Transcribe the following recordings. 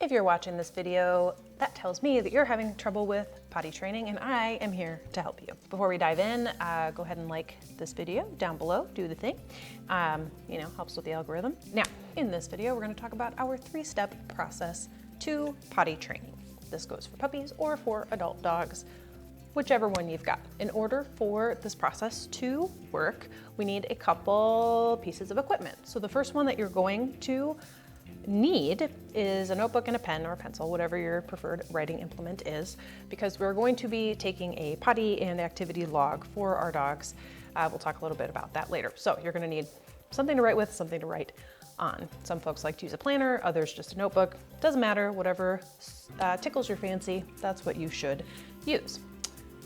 If you're watching this video, that tells me that you're having trouble with potty training, and I am here to help you. Before we dive in, go ahead and like this video down below, do the thing. Helps with the algorithm. Now, in this video, we're gonna talk about our 3-step process to potty training. This goes for puppies or for adult dogs, whichever one you've got. In order for this process to work, we need a couple pieces of equipment. So the first one that you're going to need is a notebook and a pen or a pencil, whatever your preferred writing implement is, because we're going to be taking a potty and activity log for our dogs. We'll talk a little bit about that later. So you're gonna need something to write with, something to write on. Some folks like to use a planner, others just a notebook. Doesn't matter, whatever tickles your fancy, that's what you should use.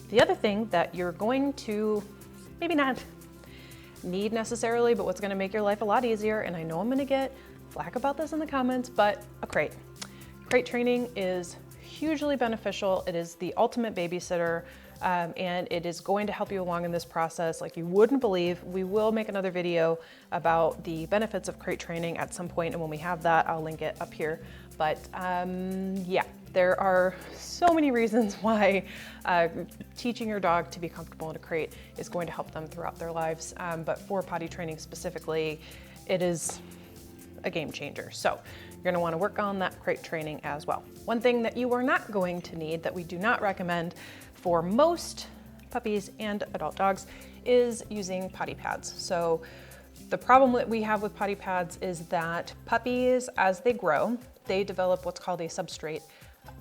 The other thing that you're going to maybe not need necessarily, but what's gonna make your life a lot easier, and I know I'm gonna get flack about this in the comments, but a crate. Crate training is hugely beneficial. It is the ultimate babysitter, and it is going to help you along in this process like you wouldn't believe. We will make another video about the benefits of crate training at some point, and when we have that, I'll link it up here. But yeah, there are so many reasons why teaching your dog to be comfortable in a crate is going to help them throughout their lives. But for potty training specifically, it is a game changer. So you're gonna wanna work on that crate training as well. One thing that you are not going to need, that we do not recommend for most puppies and adult dogs, is using potty pads. So the problem that we have with potty pads is that puppies, as they grow, they develop what's called a substrate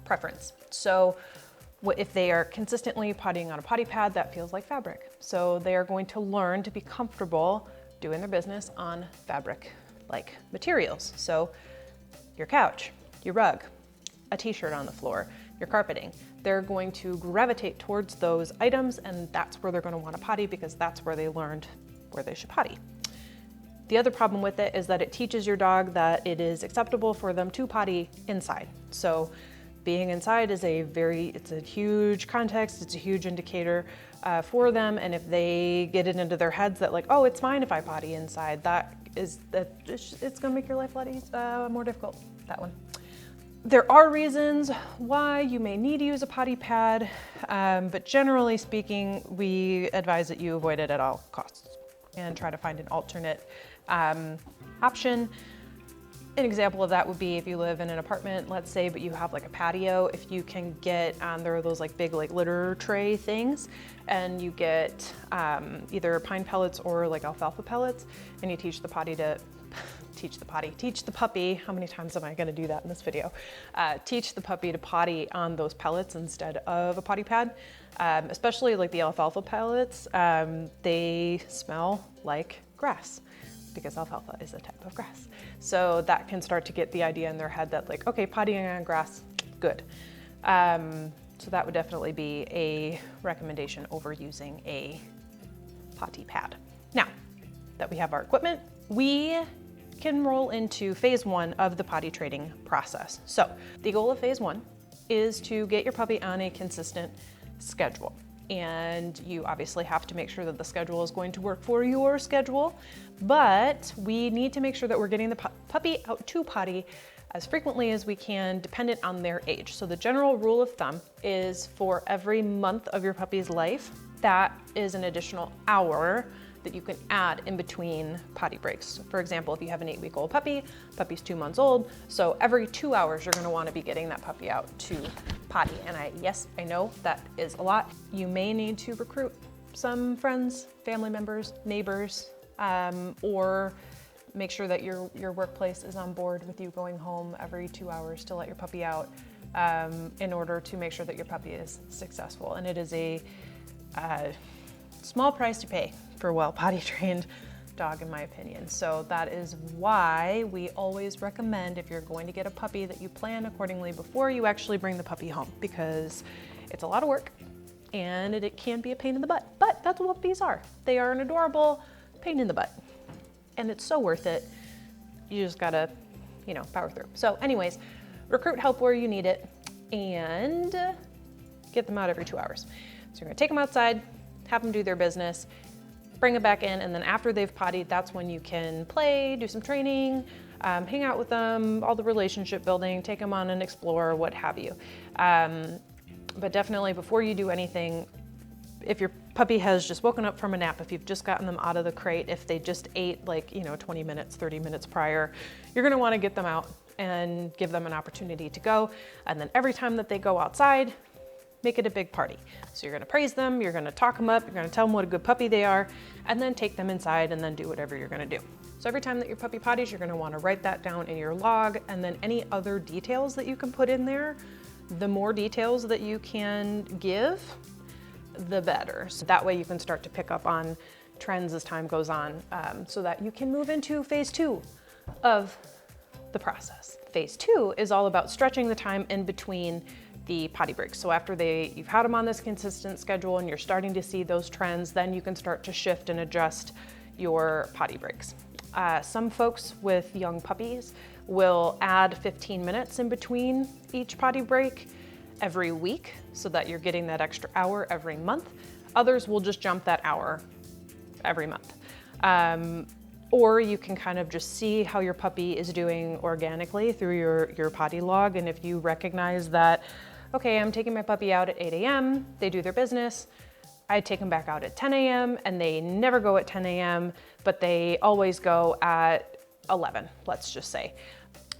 preference. So if they are consistently pottying on a potty pad, that feels like fabric. So they are going to learn to be comfortable doing their business on fabric-like materials. So your couch, your rug, a t-shirt on the floor, your carpeting, they're going to gravitate towards those items, and that's where they're going to want to potty because that's where they learned where they should potty. The other problem with it is that it teaches your dog that it is acceptable for them to potty inside. So being inside is it's a huge context, it's a huge indicator for them, and if they get it into their heads that like, oh, it's fine if I potty inside, it's gonna make your life a lot more difficult, that one. There are reasons why you may need to use a potty pad, but generally speaking, we advise that you avoid it at all costs and try to find an alternate option. An example of that would be if you live in an apartment, let's say, but you have like a patio, if you can get, there are those like big like litter tray things, and you get either pine pellets or like alfalfa pellets, and you teach the puppy, how many times am I gonna do that in this video? Teach the puppy to potty on those pellets instead of a potty pad. Especially like the alfalfa pellets, they smell like grass, because alfalfa is a type of grass. So that can start to get the idea in their head that like, okay, pottying on grass, good. So that would definitely be a recommendation over using a potty pad. Now that we have our equipment, we can roll into phase 1 of the potty training process. So the goal of phase 1 is to get your puppy on a consistent schedule. And you obviously have to make sure that the schedule is going to work for your schedule, but we need to make sure that we're getting the puppy out to potty as frequently as we can, dependent on their age. So the general rule of thumb is for every month of your puppy's life, that is an additional hour that you can add in between potty breaks. For example, if you have an 8-week-old puppy's 2 months old, so every 2 hours you're gonna wanna be getting that puppy out to potty. And yes, I know that is a lot. You may need to recruit some friends, family members, neighbors, or make sure that your workplace is on board with you going home every 2 hours to let your puppy out in order to make sure that your puppy is successful. And it is a small price to pay for a well potty trained dog, in my opinion. So that is why we always recommend, if you're going to get a puppy, that you plan accordingly before you actually bring the puppy home, because it's a lot of work and it can be a pain in the butt. But that's what puppies are. They are an adorable pain in the butt, and it's so worth it. You just gotta, power through. So anyways, recruit help where you need it and get them out every 2 hours. So you're gonna take them outside, have them do their business, bring it back in, and then after they've pottied, that's when you can play, do some training, hang out with them, all the relationship building, take them on an explore, what have you. But definitely before you do anything, if your puppy has just woken up from a nap, if you've just gotten them out of the crate, if they just ate like, 20 minutes, 30 minutes prior, you're gonna wanna get them out and give them an opportunity to go. And then every time that they go outside, make it a big party. So you're gonna praise them, you're gonna talk them up, you're gonna tell them what a good puppy they are, and then take them inside and then do whatever you're gonna do. So every time that your puppy potties, you're gonna wanna write that down in your log, and then any other details that you can put in there, the more details that you can give, the better. So that way you can start to pick up on trends as time goes on, so that you can move into phase 2 of the process. Phase 2 is all about stretching the time in between the potty breaks. So after you've had them on this consistent schedule and you're starting to see those trends, then you can start to shift and adjust your potty breaks. Some folks with young puppies will add 15 minutes in between each potty break every week so that you're getting that extra hour every month. Others will just jump that hour every month. Or you can kind of just see how your puppy is doing organically through your potty log. And if you recognize that, okay, I'm taking my puppy out at 8 a.m., they do their business, I take them back out at 10 a.m. and they never go at 10 a.m., but they always go at 11, let's just say.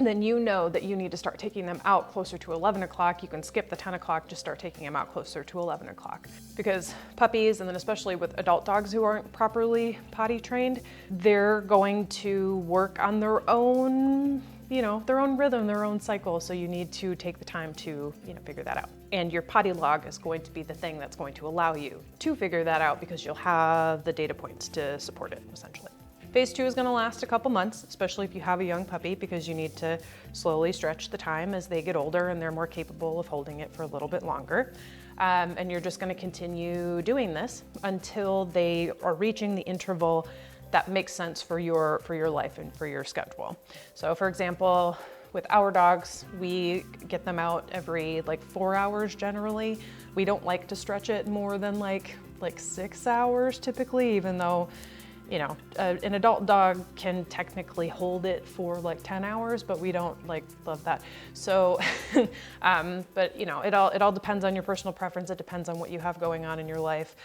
Then you know that you need to start taking them out closer to 11 o'clock. You can skip the 10 o'clock, just start taking them out closer to 11 o'clock. Because puppies, and then especially with adult dogs who aren't properly potty trained, they're going to work on their own, their own rhythm, their own cycle. So you need to take the time to, figure that out. And your potty log is going to be the thing that's going to allow you to figure that out, because you'll have the data points to support it, essentially. Phase 2 is gonna last a couple months, especially if you have a young puppy, because you need to slowly stretch the time as they get older and they're more capable of holding it for a little bit longer. And you're just gonna continue doing this until they are reaching the interval that makes sense for your life and for your schedule. So for example, with our dogs, we get them out every 4 hours generally. We don't like to stretch it more than like 6 hours typically, even though an adult dog can technically hold it for 10 hours, but we don't love that. So, but it all depends on your personal preference. It depends on what you have going on in your life.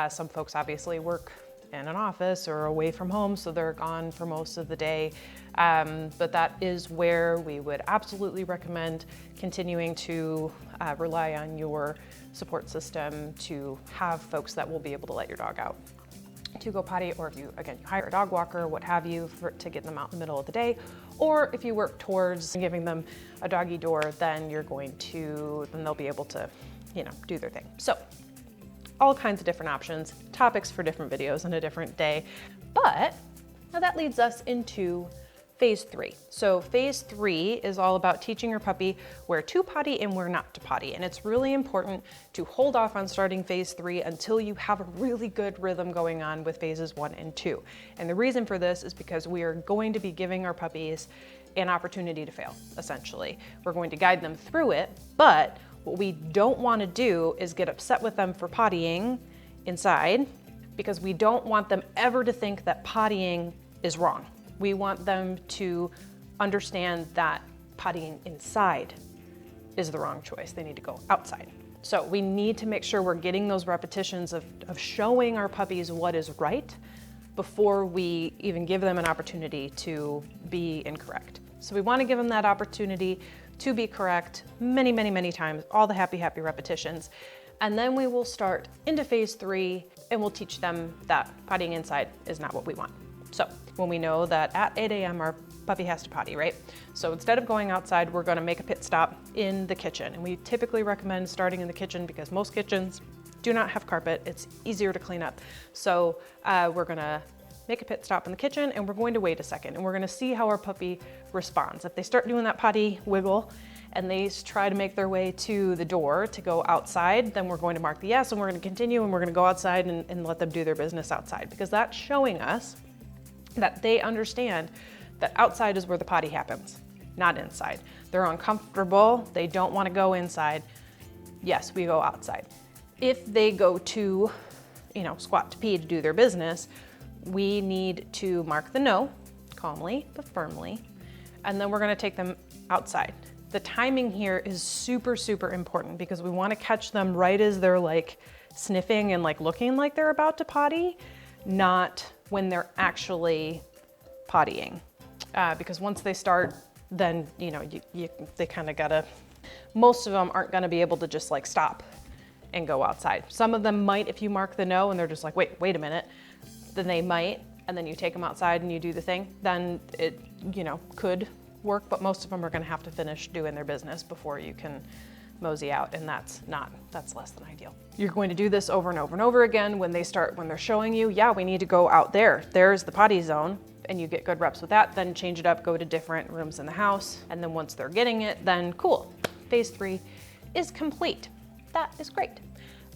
Some folks obviously work in an office or away from home, so they're gone for most of the day. But that is where we would absolutely recommend continuing to rely on your support system to have folks that will be able to let your dog out to go potty, or if you hire a dog walker, what have you, to get them out in the middle of the day. Or if you work towards giving them a doggy door, then they'll be able to, do their thing. So all kinds of different options, topics for different videos on a different day. But now that leads us into phase 3. So phase 3 is all about teaching your puppy where to potty and where not to potty. And it's really important to hold off on starting phase 3 until you have a really good rhythm going on with phases 1 and 2. And the reason for this is because we are going to be giving our puppies an opportunity to fail, essentially. We're going to guide them through it, but what we don't want to do is get upset with them for pottying inside, because we don't want them ever to think that pottying is wrong. We want them to understand that pottying inside is the wrong choice. They need to go outside. So we need to make sure we're getting those repetitions of showing our puppies what is right before we even give them an opportunity to be incorrect. So we want to give them that opportunity to be correct many, many, many times, all the happy repetitions. And then we will start into phase 3 and we'll teach them that pottying inside is not what we want. So when we know that at 8 a.m. our puppy has to potty, right? So instead of going outside, we're gonna make a pit stop in the kitchen. And we typically recommend starting in the kitchen because most kitchens do not have carpet. It's easier to clean up. So we're gonna make a pit stop in the kitchen and we're going to wait a second and we're gonna see how our puppy responds. If they start doing that potty wiggle and they try to make their way to the door to go outside, then we're going to mark the yes and we're gonna continue and we're gonna go outside and let them do their business outside, because that's showing us that they understand that outside is where the potty happens, not inside. They're uncomfortable, they don't want to go inside. Yes, we go outside. If they go to, squat to pee to do their business, we need to mark the no, calmly but firmly, and then we're gonna take them outside. The timing here is super, super important because we wanna catch them right as they're like sniffing and like looking like they're about to potty, not when they're actually pottying. Because once they start, then they kind of gotta, most of them aren't gonna be able to just like stop and go outside. Some of them might, if you mark the no and they're just like, wait a minute, then they might, and then you take them outside and you do the thing, then it, could work, but most of them are gonna have to finish doing their business before you can mosey out, and that's less than ideal. You're going to do this over and over and over again when they're showing you, yeah, we need to go out there. There's the potty zone, and you get good reps with that, then change it up, go to different rooms in the house, and then once they're getting it, then cool, phase 3 is complete. That is great.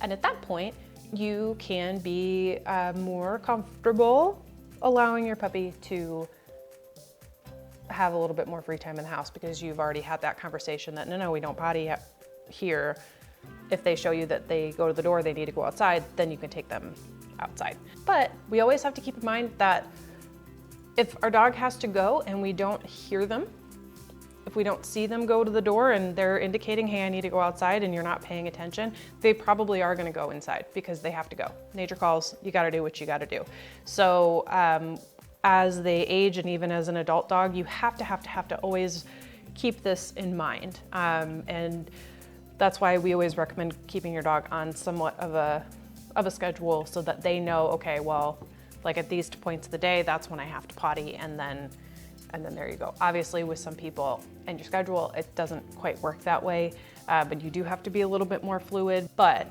And at that point, you can be more comfortable allowing your puppy to have a little bit more free time in the house because you've already had that conversation that no, we don't potty here. If they show you that they go to the door, they need to go outside, then you can take them outside. But we always have to keep in mind that if our dog has to go and we don't hear them, if we don't see them go to the door and they're indicating, hey, I need to go outside, and you're not paying attention, they probably are gonna go inside because they have to go. Nature calls, you gotta do what you gotta do. So as they age, and even as an adult dog, you have to always keep this in mind. And that's why we always recommend keeping your dog on somewhat of a schedule so that they know, okay, well, like at these points of the day, that's when I have to potty, and then there you go. Obviously with some people and your schedule, it doesn't quite work that way, but you do have to be a little bit more fluid. But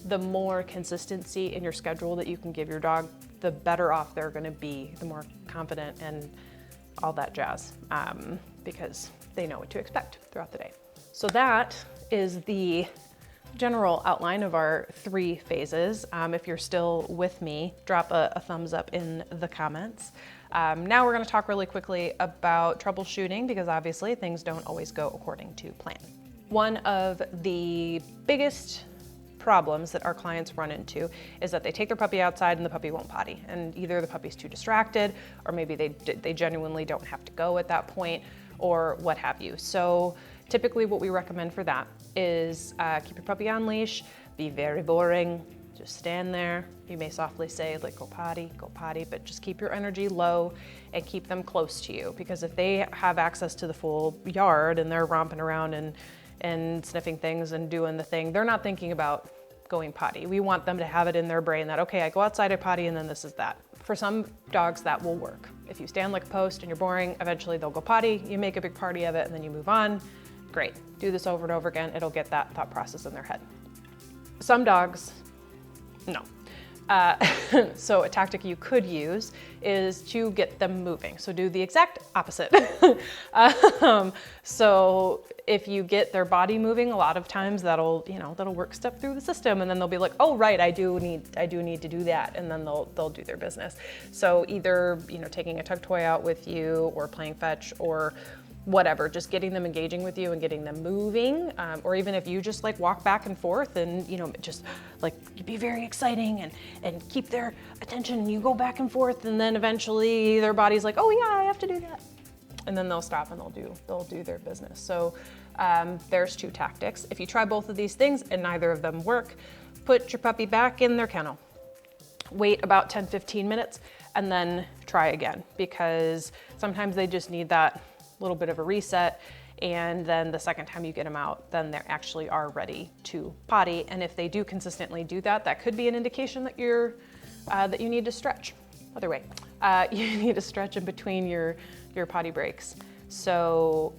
the more consistency in your schedule that you can give your dog, the better off they're gonna be, the more confident and all that jazz, because they know what to expect throughout the day. So that is the general outline of our 3 phases. If you're still with me, drop a thumbs up in the comments. Now we're gonna talk really quickly about troubleshooting, because obviously things don't always go according to plan. One of the biggest problems that our clients run into is that they take their puppy outside and the puppy won't potty, and either the puppy's too distracted, or maybe they genuinely don't have to go at that point, or what have you. So typically what we recommend for that is keep your puppy on leash, be very boring, just stand there. You may softly say like, go potty, but just keep your energy low and keep them close to you, because if they have access to the full yard and they're romping around and sniffing things and doing the thing, they're not thinking about going potty. We want them to have it in their brain that, okay, I go outside, I potty, and then this is that. For some dogs that will work. If you stand like a post and you're boring, eventually they'll go potty, you make a big party of it, and then you move on. Great, do this over and over again, it'll get that thought process in their head. Some dogs, no. So a tactic you could use is to get them moving. So do the exact opposite. So if you get their body moving, a lot of times that'll work stuff through the system, and then they'll be like, oh right, I do need to do that, and then they'll do their business. So either taking a tug toy out with you, or playing fetch, or whatever, just getting them engaging with you and getting them moving, or even if you just like walk back and forth and just like be very exciting and keep their attention, and you go back and forth, and then eventually their body's like, oh yeah, I have to do that, and then they'll stop and they'll do their business. So there's 2 tactics. If you try both of these things and neither of them work, put your puppy back in their kennel, wait about 10-15 minutes, and then try again, because sometimes they just need that little bit of a reset, and then the second time you get them out, then they actually are ready to potty. And if they do consistently do that, that could be an indication that that you need to stretch. Other way, you need to stretch in between your potty breaks. So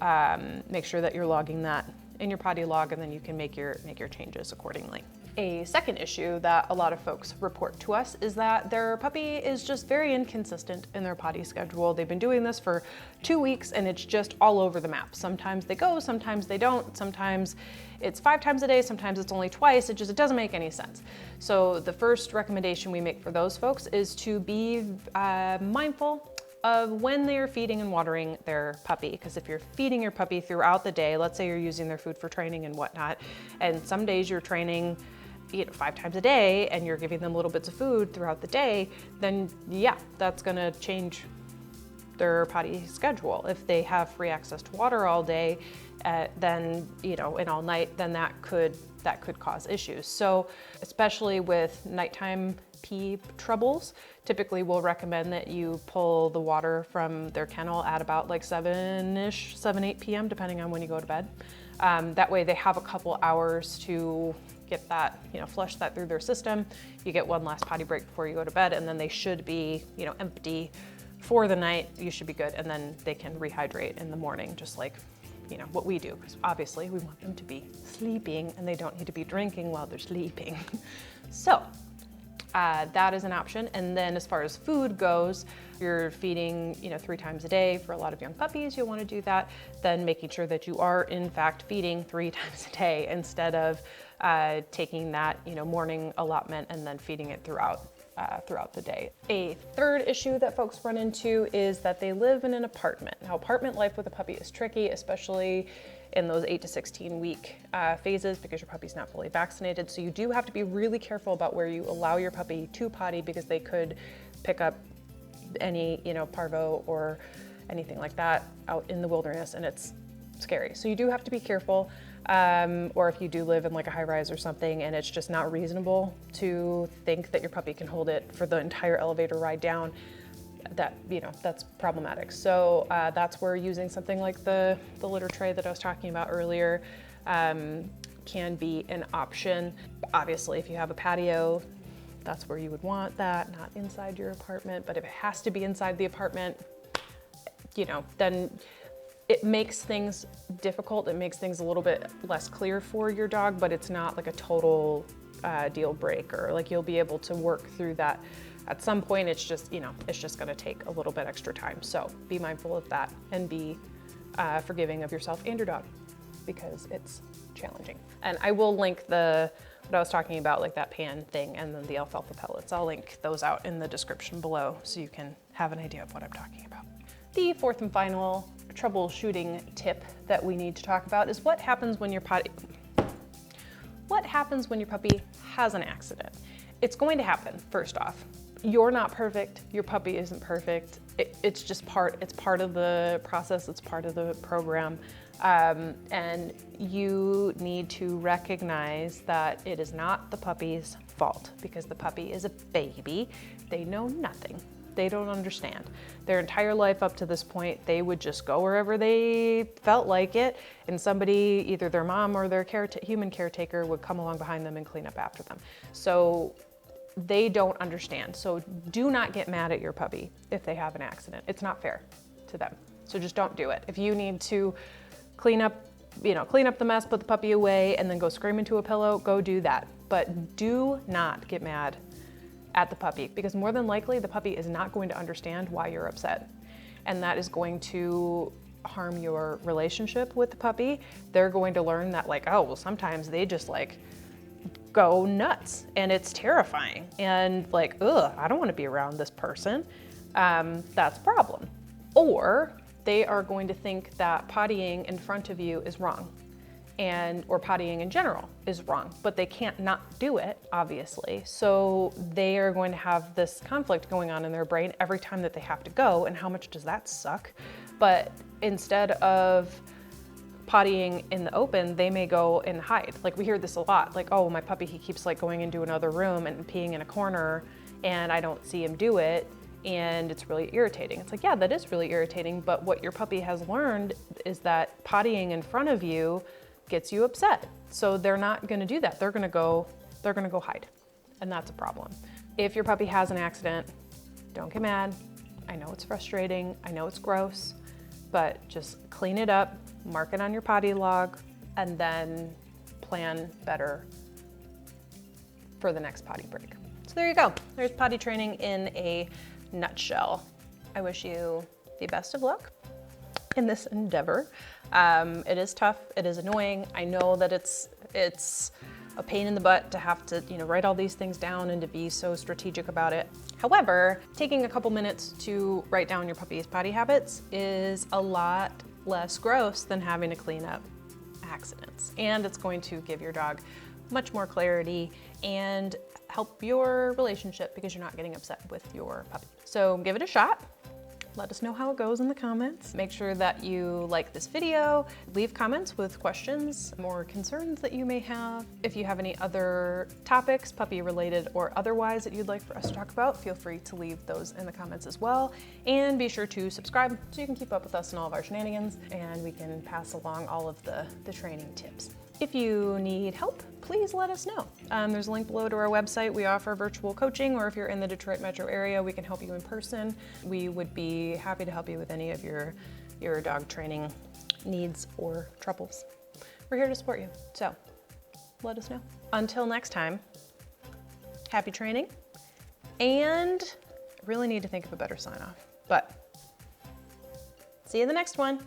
make sure that you're logging that in your potty log, and then you can make your changes accordingly. A second issue that a lot of folks report to us is that their puppy is just very inconsistent in their potty schedule. They've been doing this for 2 weeks and it's just all over the map. Sometimes they go, sometimes they don't, sometimes it's 5 times a day, sometimes it's only twice. It doesn't make any sense. So the first recommendation we make for those folks is to be mindful of when they are feeding and watering their puppy. Because if you're feeding your puppy throughout the day, let's say you're using their food for training and whatnot, and some days you're training 5 times a day and you're giving them little bits of food throughout the day, then yeah, that's gonna change their potty schedule. If they have free access to water all day, then, you know, and all night, then that could cause issues. So especially with nighttime pee troubles, typically we'll recommend that you pull the water from their kennel at about like 8 p.m., depending on when you go to bed. That way they have a couple hours to get that, you know, flush that through their system. You get one last potty break before you go to bed, and then they should be, you know, empty for the night. You should be good, and then they can rehydrate in the morning, just like, you know, what we do, because obviously we want them to be sleeping and they don't need to be drinking while they're sleeping. So that is an option. And then as far as food goes, you're feeding, you know, 3 times a day. For a lot of young puppies, you'll want to do that. Then making sure that you are in fact feeding 3 times a day instead of taking that, you know, morning allotment and then feeding it throughout the day. A third issue that folks run into is that they live in an apartment. Now, apartment life with a puppy is tricky, especially in those 8 to 16 week phases, because your puppy's not fully vaccinated. So you do have to be really careful about where you allow your puppy to potty, because they could pick up any, you know, parvo or anything like that out in the wilderness, and it's scary. So you do have to be careful. Or if you do live in like a high rise or something and it's just not reasonable to think that your puppy can hold it for the entire elevator ride down, that, you know, that's problematic. So that's where using something like the litter tray that I was talking about earlier can be an option. Obviously, if you have a patio, that's where you would want that, not inside your apartment. But if it has to be inside the apartment, you know, then it makes things difficult. It makes things a little bit less clear for your dog, but it's not like a total deal breaker. Like, you'll be able to work through that. At some point, it's just, you know, it's just gonna take a little bit extra time. So be mindful of that and be forgiving of yourself and your dog, because it's challenging. And I will link what I was talking about, like that pan thing and then the alfalfa pellets. I'll link those out in the description below so you can have an idea of what I'm talking about. The fourth and final troubleshooting tip that we need to talk about is what happens when your puppy has an accident. It's going to happen, first off. You're not perfect, your puppy isn't perfect. It's just part of the process, it's part of the program. And you need to recognize that it is not the puppy's fault, because the puppy is a baby. They know nothing. They don't understand. Their entire life up to this point, they would just go wherever they felt like it, and somebody, either their mom or their human caretaker, would come along behind them and clean up after them. So they don't understand. So do not get mad at your puppy if they have an accident. It's not fair to them. So just don't do it. If you need to clean up the mess, put the puppy away, and then go scream into a pillow, go do that. But do not get mad at the puppy, because more than likely the puppy is not going to understand why you're upset. And that is going to harm your relationship with the puppy. They're going to learn that, like, oh, well, sometimes they just like go nuts and it's terrifying. And like, ugh, I don't want to be around this person. That's a problem. Or they are going to think that pottying in front of you is wrong, or pottying in general is wrong, but they can't not do it, obviously. So they are going to have this conflict going on in their brain every time that they have to go, and how much does that suck? But instead of pottying in the open, they may go and hide. Like, we hear this a lot, like, oh, my puppy, he keeps like going into another room and peeing in a corner, and I don't see him do it, and it's really irritating. It's like, yeah, that is really irritating, but what your puppy has learned is that pottying in front of you gets you upset. So they're not gonna do that. They're gonna go hide. And that's a problem. If your puppy has an accident, don't get mad. I know it's frustrating, I know it's gross, but just clean it up, mark it on your potty log, and then plan better for the next potty break. So there you go. There's potty training in a nutshell. I wish you the best of luck in this endeavor. It is tough, it is annoying. I know that it's a pain in the butt to have to, write all these things down and to be so strategic about it. However, taking a couple minutes to write down your puppy's potty habits is a lot less gross than having to clean up accidents. And it's going to give your dog much more clarity and help your relationship because you're not getting upset with your puppy. So give it a shot. let us know how it goes in the comments. Make sure that you like this video, leave comments with questions or concerns that you may have. If you have any other topics, puppy related or otherwise, that you'd like for us to talk about, feel free to leave those in the comments as well. And be sure to subscribe so you can keep up with us and all of our shenanigans, and we can pass along all of the training tips. If you need help, please let us know. There's a link below to our website. We offer virtual coaching, or if you're in the Detroit metro area, we can help you in person. We would be happy to help you with any of your dog training needs or troubles. We're here to support you, so let us know. Until next time, happy training, and I really need to think of a better sign off, but see you in the next one.